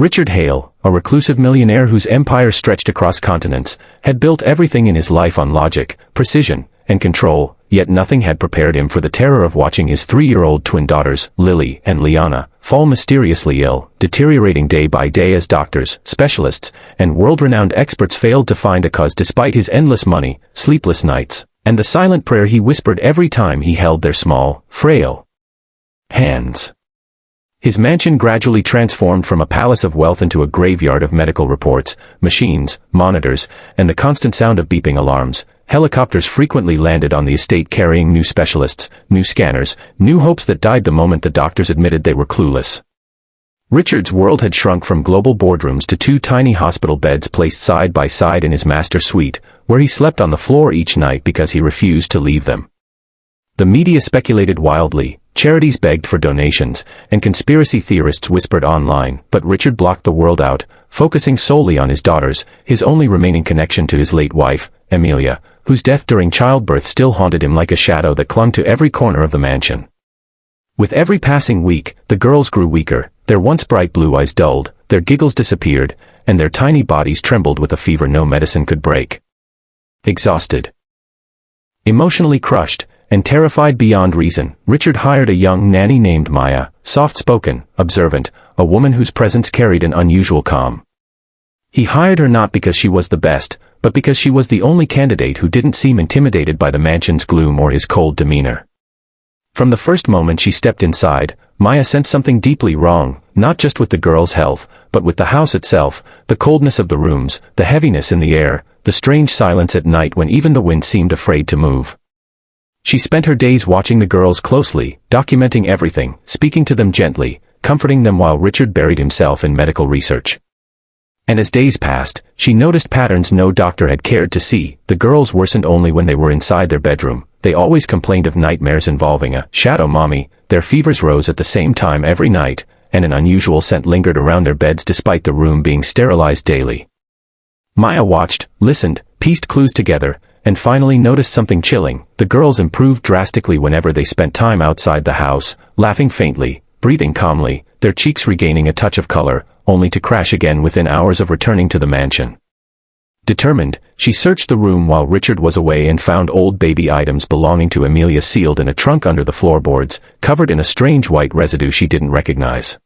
Richard Hale, a reclusive millionaire whose empire stretched across continents, had built everything in his life on logic, precision, and control, yet nothing had prepared him for the terror of watching his 3-year-old twin daughters, Lily and Liana, fall mysteriously ill, deteriorating day by day as doctors, specialists, and world-renowned experts failed to find a cause despite his endless money, sleepless nights, and the silent prayer he whispered every time he held their small, frail hands. His mansion gradually transformed from a palace of wealth into a graveyard of medical reports, machines, monitors, and the constant sound of beeping alarms. Helicopters frequently landed on the estate carrying new specialists, new scanners, new hopes that died the moment the doctors admitted they were clueless. Richard's world had shrunk from global boardrooms to 2 tiny hospital beds placed side by side in his master suite, where he slept on the floor each night because he refused to leave them. The media speculated wildly, charities begged for donations, and conspiracy theorists whispered online, but Richard blocked the world out, focusing solely on his daughters, his only remaining connection to his late wife, Amelia, whose death during childbirth still haunted him like a shadow that clung to every corner of the mansion. With every passing week, the girls grew weaker, their once bright blue eyes dulled, their giggles disappeared, and their tiny bodies trembled with a fever no medicine could break. Exhausted, emotionally crushed, and terrified beyond reason, Richard hired a young nanny named Maya, soft-spoken, observant, a woman whose presence carried an unusual calm. He hired her not because she was the best, but because she was the only candidate who didn't seem intimidated by the mansion's gloom or his cold demeanor. From the first moment she stepped inside, Maya sensed something deeply wrong, not just with the girl's health, but with the house itself, the coldness of the rooms, the heaviness in the air, the strange silence at night when even the wind seemed afraid to move. She spent her days watching the girls closely, documenting everything, speaking to them gently, comforting them while Richard buried himself in medical research. And as days passed, she noticed patterns no doctor had cared to see. The girls worsened only when they were inside their bedroom. They always complained of nightmares involving a shadow mommy, their fevers rose at the same time every night, and an unusual scent lingered around their beds despite the room being sterilized daily. Maya watched, listened, pieced clues together, and finally noticed something chilling. The girls improved drastically whenever they spent time outside the house, laughing faintly, breathing calmly, their cheeks regaining a touch of color, only to crash again within hours of returning to the mansion. Determined, she searched the room while Richard was away and found old baby items belonging to Amelia sealed in a trunk under the floorboards, covered in a strange white residue she didn't recognize.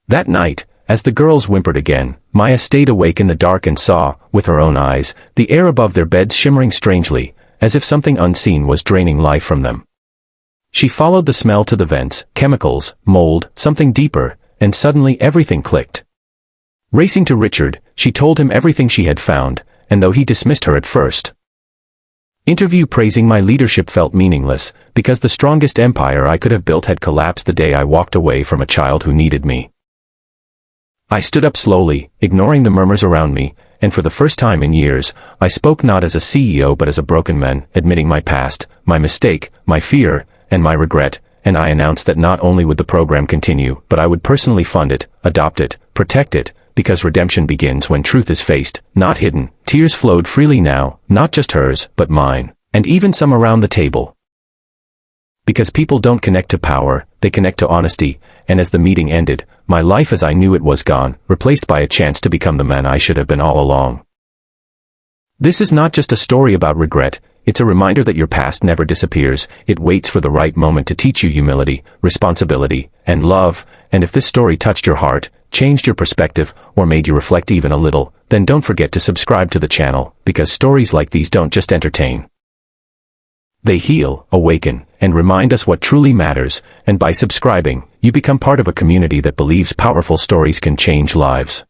That night, as the girls whimpered again, Maya stayed awake in the dark and saw, with her own eyes, the air above their beds shimmering strangely, as if something unseen was draining life from them. She followed the smell to the vents, chemicals, mold, something deeper, and suddenly everything clicked. Racing to Richard, she told him everything she had found, and though he dismissed her at first, interview praising my leadership felt meaningless, because the strongest empire I could have built had collapsed the day I walked away from a child who needed me. I stood up slowly, ignoring the murmurs around me, and for the first time in years, I spoke not as a CEO but as a broken man, admitting my past, my mistake, my fear, and my regret, and I announced that not only would the program continue, but I would personally fund it, adopt it, protect it, because redemption begins when truth is faced, not hidden. Tears flowed freely now, not just hers, but mine, and even some around the table. Because people don't connect to power, they connect to honesty, and as the meeting ended, my life as I knew it was gone, replaced by a chance to become the man I should have been all along. This is not just a story about regret, it's a reminder that your past never disappears, it waits for the right moment to teach you humility, responsibility, and love, and if this story touched your heart, changed your perspective, or made you reflect even a little, then don't forget to subscribe to the channel, because stories like these don't just entertain. They heal, awaken, and remind us what truly matters, and by subscribing, you become part of a community that believes powerful stories can change lives.